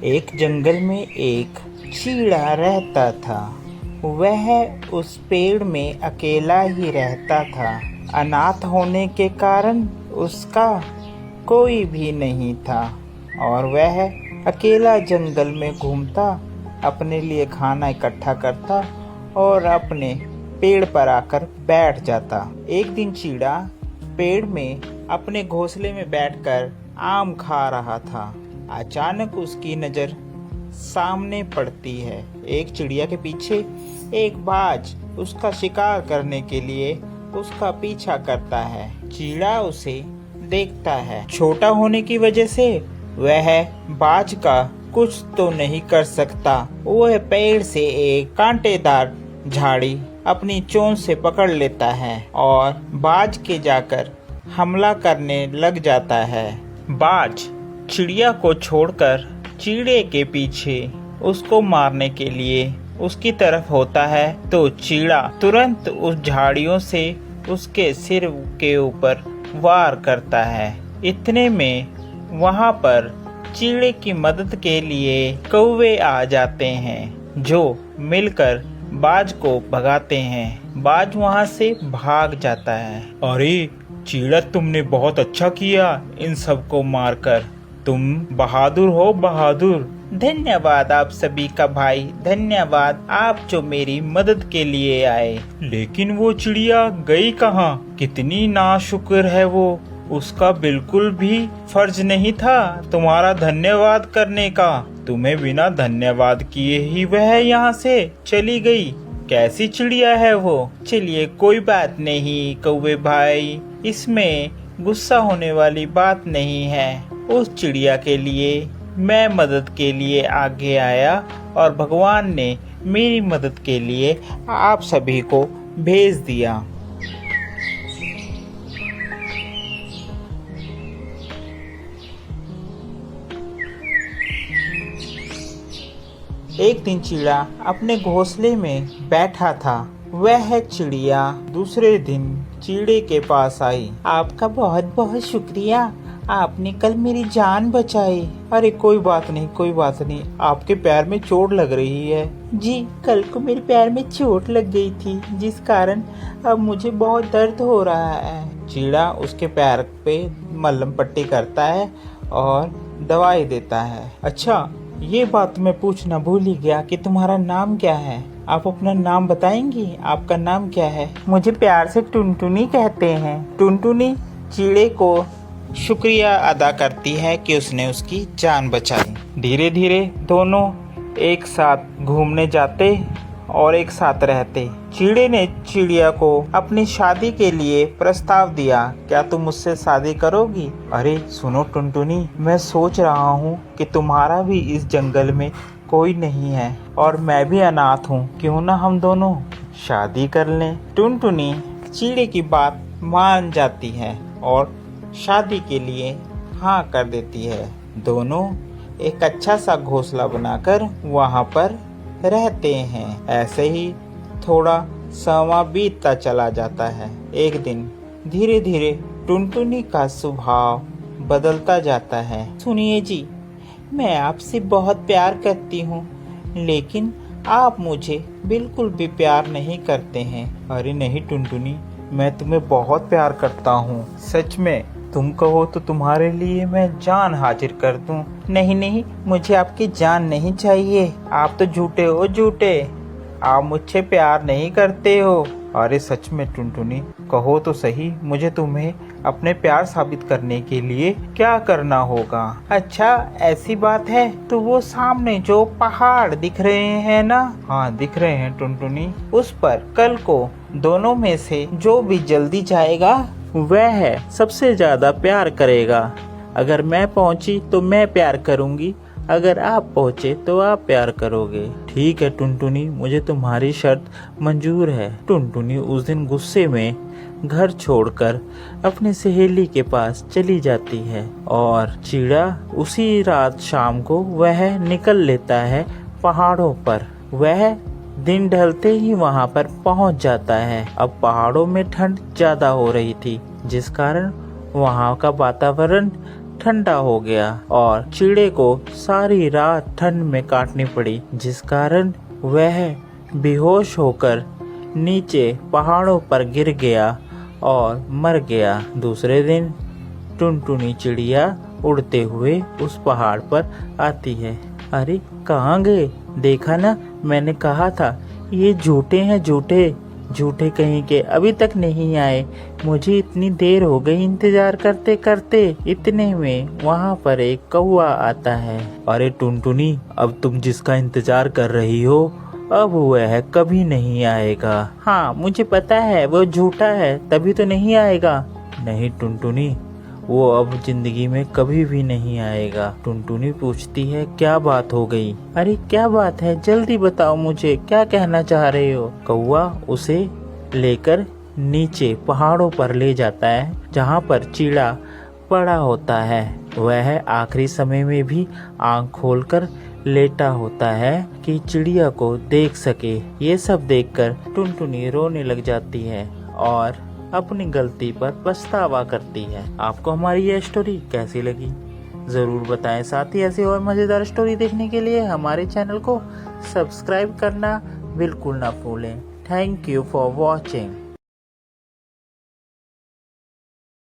एक जंगल में एक चीड़ा रहता था। वह उस पेड़ में अकेला ही रहता था। अनाथ होने के कारण उसका कोई भी नहीं था और वह अकेला जंगल में घूमता, अपने लिए खाना इकट्ठा करता और अपने पेड़ पर आकर बैठ जाता। एक दिन चीड़ा पेड़ में अपने घोंसले में बैठकर आम खा रहा था। अचानक उसकी नज़र सामने पड़ती है। एक चिड़िया के पीछे एक बाज उसका शिकार करने के लिए उसका पीछा करता है। चीड़ा उसे देखता है। छोटा होने की वजह से वह बाज का कुछ तो नहीं कर सकता। वह पेड़ से एक कांटेदार झाड़ी अपनी चोंच से पकड़ लेता है और बाज के जाकर हमला करने लग जाता है। बाज चिड़िया को छोड़कर चीड़े के पीछे उसको मारने के लिए उसकी तरफ होता है तो चीड़ा तुरंत उस झाड़ियों से उसके सिर के ऊपर वार करता है। इतने में वहां पर चीड़े की मदद के लिए कौवे आ जाते हैं जो मिलकर बाज को भगाते हैं। बाज वहां से भाग जाता है। अरे चीड़ा, तुमने बहुत अच्छा किया इन सबको मारकर। तुम बहादुर हो, बहादुर। धन्यवाद आप सभी का भाई, धन्यवाद आप जो मेरी मदद के लिए आए। लेकिन वो चिड़िया गई कहाँ? कितनी नाशुक्र है वो। उसका बिल्कुल भी फर्ज नहीं था तुम्हारा धन्यवाद करने का। तुम्हें बिना धन्यवाद किए ही वह यहाँ से चली गई। कैसी चिड़िया है वो? चलिए कोई बात नहीं कौवे भाई, इसमें गुस्सा होने वाली बात नहीं है। उस चिड़िया के लिए मैं मदद के लिए आगे आया और भगवान ने मेरी मदद के लिए आप सभी को भेज दिया। एक दिन चिड़िया अपने घोंसले में बैठा था। वह चिड़िया दूसरे दिन चीड़े के पास आई। आपका बहुत बहुत शुक्रिया, आपने कल मेरी जान बचाई। अरे कोई बात नहीं, कोई बात नहीं। आपके पैर में चोट लग रही है। जी, कल को मेरे पैर में चोट लग गई थी जिस कारण अब मुझे बहुत दर्द हो रहा है। चीड़ा उसके पैर पे मलहम पट्टी करता है और दवाई देता है। अच्छा, ये बात मैं पूछना भूल ही गया कि तुम्हारा नाम क्या है? आप अपना नाम बताएंगी? आपका नाम क्या है? मुझे प्यार से टुनटुनी कहते हैं। टुनटुनी चीड़े को शुक्रिया अदा करती है कि उसने उसकी जान बचाई। धीरे धीरे दोनों एक साथ घूमने जाते और एक साथ रहते। चीड़े ने चिड़िया को अपनी शादी के लिए प्रस्ताव दिया। क्या तुम मुझसे शादी करोगी? अरे सुनो टुनटुनी, मैं सोच रहा हूँ कि तुम्हारा भी इस जंगल में कोई नहीं है और मैं भी अनाथ हूँ। क्यों ना हम दोनों शादी कर लें? टुनटुनी चीड़े की बात मान जाती है और शादी के लिए हाँ कर देती है। दोनों एक अच्छा सा घोंसला बनाकर वहाँ पर रहते हैं। ऐसे ही थोड़ा समय बीतता चला जाता है। एक दिन धीरे धीरे टुनटुनी का स्वभाव बदलता जाता है। सुनिए जी, मैं आपसे बहुत प्यार करती हूँ लेकिन आप मुझे बिल्कुल भी प्यार नहीं करते हैं। अरे नहीं टुनटुनी, मैं तुम्हें बहुत प्यार करता हूँ, सच में। तुम कहो तो तुम्हारे लिए मैं जान हाजिर कर दूं। नहीं नहीं, मुझे आपकी जान नहीं चाहिए। आप तो झूठे हो, झूठे। आप मुझसे प्यार नहीं करते हो। अरे सच में टुनटुनी, कहो तो सही, मुझे तुम्हें अपने प्यार साबित करने के लिए क्या करना होगा? अच्छा ऐसी बात है तो वो सामने जो पहाड़ दिख रहे हैं ना? हाँ दिख रहे हैं टुनटुनी। उस पर कल को दोनों में से जो भी जल्दी जाएगा वह सबसे ज्यादा प्यार करेगा। अगर मैं पहुंची तो मैं प्यार करूंगी, अगर आप पहुंचे तो आप प्यार करोगे। ठीक है टुनटुनी, मुझे तुम्हारी शर्त मंजूर है। टुनटुनी उस दिन गुस्से में घर छोड़कर अपनी सहेली के पास चली जाती है और चीड़ा उसी रात शाम को वह निकल लेता है पहाड़ों पर। वह दिन ढलते ही वहां पर पहुंच जाता है। अब पहाड़ों में ठंड ज्यादा हो रही थी जिस कारण वहां का वातावरण ठंडा हो गया और चिड़े को सारी रात ठंड में काटनी पड़ी, जिस कारण वह बेहोश होकर नीचे पहाड़ों पर गिर गया और मर गया। दूसरे दिन टुनटुनी चिड़िया उड़ते हुए उस पहाड़ पर आती है। अरे कहाँ गए? देखा ना, मैंने कहा था ये झूठे हैं, झूठे कहीं के, अभी तक नहीं आए। मुझे इतनी देर हो गई इंतजार करते करते। इतने में वहाँ पर एक कौवा आता है। अरे टुनटुनी, अब तुम जिसका इंतजार कर रही हो अब वह कभी नहीं आएगा। हाँ मुझे पता है, वो झूठा है तभी तो नहीं आएगा। नहीं टुनटुनी, वो अब जिंदगी में कभी भी नहीं आएगा। टुनटुनी पूछती है क्या बात हो गई? अरे क्या बात है, जल्दी बताओ मुझे, क्या कहना चाह रहे हो? कौवा उसे लेकर नीचे पहाड़ों पर ले जाता है, जहाँ पर चिड़ा पड़ा होता है। वह आखिरी समय में भी आंख खोलकर लेटा होता है कि चिड़िया को देख सके। ये सब देखकर टुनटुनी रोने लग जाती है और अपनी गलती पर पछतावा करती है। आपको हमारी ये स्टोरी कैसी लगी जरूर बताएं। साथ ही ऐसी और मजेदार स्टोरी देखने के लिए हमारे चैनल को सब्सक्राइब करना बिल्कुल ना भूलें। Thank you for watching.